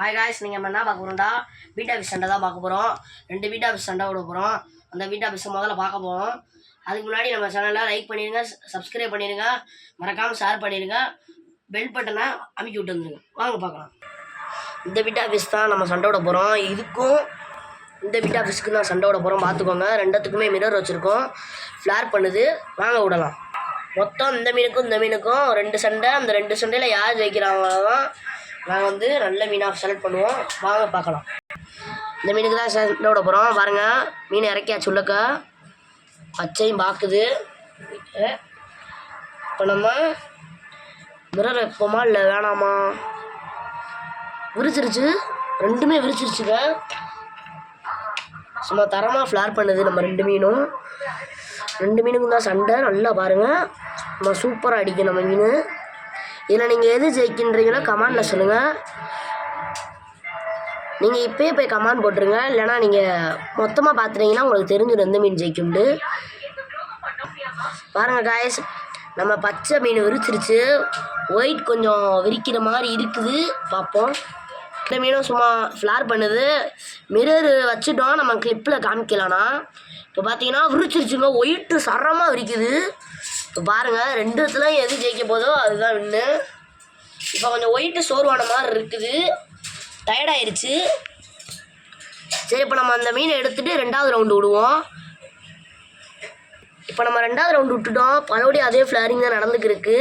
Hi guys, நீங்கள் நம்ம என்ன பார்க்க போகிறோம்டா, பீட்டா ஃபிஷ் சண்டை தான் பார்க்க போகிறோம். 2 பீட்டா ஃபிஷ் சண்டை விட போகிறோம். அந்த பீட்டா ஃபிஷ்ஷை முதல்ல பார்க்க போகிறோம். அதுக்கு முன்னாடி நம்ம சேனலில் லைக் பண்ணிடுங்க, சப்ஸ்கிரைப் பண்ணிடுங்க, மறக்காமல் ஷேர் பண்ணிடுங்க, பெல் பட்டனை அமைக்கி விட்டு வந்துடுங்க. வாங்க பார்க்கலாம். இந்த பீட்டா ஃபிஷ் தான் நம்ம சண்டை விட போகிறோம். இதுக்கும் இந்த பீட்டா ஃபிஷ்க்கு தான் சண்டை விட போகிறோம். பார்த்துக்கோங்க, ரெண்டுத்துக்குமே மிரர் வச்சுருக்கோம், ஃப்ளார் பண்ணுது. வாங்க விடலாம். மொத்தம் இந்த மீனுக்கும் 2 சண்டை. அந்த 2 சண்டையில் யார் ஜெயிக்கிறாங்களோ தான் நாங்கள் நல்ல மீனாக செலக்ட் பண்ணுவோம். வாங்க பார்க்கலாம். இந்த மீனுக்கு தான் சண்டை விட போகிறோம். பாருங்கள், மீன் இறக்கியாச்சு உள்ளக்க, பச்சையும் பார்க்குது. இப்போ நம்ம மிரர் வைப்போமா இல்லை வேணாமா? விரிச்சிருச்சு, ரெண்டுமே விரிச்சிருச்சுங்க. சும்மா தரமாக ஃப்ளார் பண்ணுது நம்ம 2 மீனும். 2 மீனுக்கும் தான் சண்டை. நல்லா பாருங்கள், நம்ம சூப்பராக அடிக்கும் நம்ம மீன். இதில் நீங்கள் எது ஜெயிக்கின்றீங்களோ கமெண்டில் சொல்லுங்கள். நீங்கள் இப்போயே போய் கமெண்ட் போட்டுருங்க, இல்லைனா நீங்கள் மொத்தமாக பார்த்துட்டீங்கன்னா உங்களுக்கு தெரிஞ்சிடும் எந்த மீன் ஜெயிக்கும்ட்டு. பாருங்கள் காய்ஸ், நம்ம பச்சை மீன் விரிச்சிருச்சு, ஒயிட் கொஞ்சம் விரிக்கிற மாதிரி இருக்குது. பார்ப்போம். இந்த மீனும் சும்மா ஃப்ளார் பண்ணுது. மிரர் வச்சுட்டோம், நம்ம கிளிப்பில் காமிக்கலாம்னா. இப்போ பார்த்தீங்கன்னா விரிச்சிருச்சுங்க, ஒயிட்டு சரமாக விரிக்குது. இப்போ பாருங்கள், 2 எது ஜெயிக்க போதோ அதுதான் வின்னு. இப்போ கொஞ்சம் ஒயிட்டு சோர்வான மாதிரி இருக்குது, டயர்டாயிருச்சு. சரி, இப்போ நம்ம அந்த மீனை எடுத்துகிட்டு 2வது ரவுண்டு விடுவோம். இப்போ நம்ம 2வது ரவுண்டு விட்டுட்டோம். மறுபடியும் அதே ஃப்ளாரிங் தான் நடந்துக்கிருக்கு.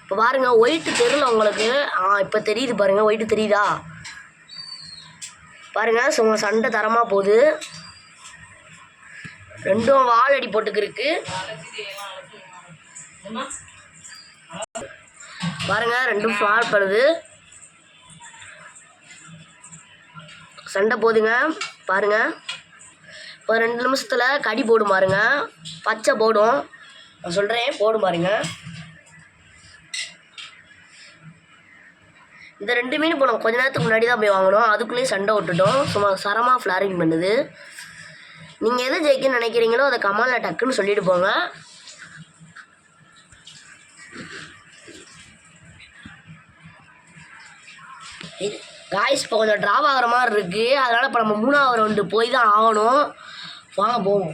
இப்போ பாருங்கள், ஒயிட்டு தெரியல உங்களுக்கு. இப்போ தெரியுது பாருங்கள், ஒயிட்டு தெரியுதா? பாருங்கள், சும்மா சண்டை தரமாக போகுது. 2 வால் அடி போட்டுக்கிருக்கு. பாருங்க, 2 ஃப்ளார் பண்ணுது, சண்டை போதுங்க. பாருங்க, இப்போ 2 நிமிஷத்தில் கடி போடும் பாருங்க, பச்சை போடும். நான் சொல்கிறேன், போடும் பாருங்க. இந்த 2 மீன் போனோம் கொஞ்ச நேரத்துக்கு முன்னாடி தான் போய் வாங்கணும், அதுக்குள்ளேயே சண்டை விட்டுட்டோம். சும்மா சரமாக ஃப்ளாரிங் பண்ணுது. நீங்கள் எது ஜெயிக்கணும்னு நினைக்கிறீங்களோ அதை கமெண்டில் டக்குன்னு சொல்லிட்டு போங்க. காய்ஸ், இப்போ கொஞ்சம் ட்ராப் ஆகிற மாதிரி இருக்குது. அதனால் இப்போ நம்ம 3வது ரவுண்டு போய் தான் ஆகணும். வாங்க போவோம்.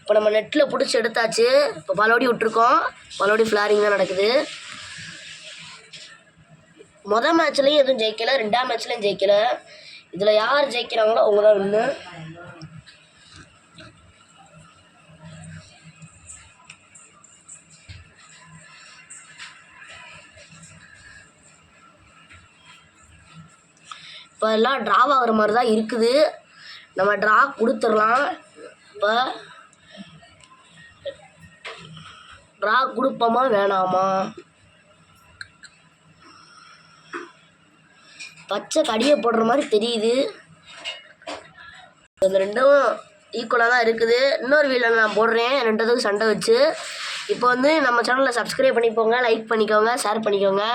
இப்போ நம்ம நெட்டில் பிடிச்சி எடுத்தாச்சு. இப்போ பலோடி விட்டுருக்கோம், பலோடி ஃப்ளாரிங் தான் நடக்குது. மொதல் மேட்ச்லேயும் எதுவும் ஜெயிக்கலை, 2ஆம் மேட்ச்லேயும் ஜெயிக்கலை. இதில் யார் ஜெயிக்கிறாங்களோ அவங்க தான் வின்னு. இப்போ எல்லாம் ட்ரா ஆகிற மாதிரி தான் இருக்குது. நம்ம ட்ரா கொடுத்துடலாம். இப்போ ட்ரா கொடுப்போமா வேணாமா? பச்சை கடியை போடுற மாதிரி தெரியுது. இந்த 2ம் ஈக்குவலாக தான் இருக்குது. இன்னொரு வீடியோவில் நான் போடுறேன் 2த்துக்கும் சண்டை வச்சு. இப்போ நம்ம சேனலில் சப்ஸ்கிரைப் பண்ணிக்கோங்க, லைக் பண்ணிக்கோங்க, ஷேர் பண்ணிக்கோங்க,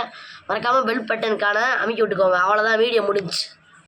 மறக்காமல் பெல் பட்டனுக்கான அமைக்கி விட்டுக்கோங்க. அவ்வளோதான், வீடியோ முடிஞ்சு.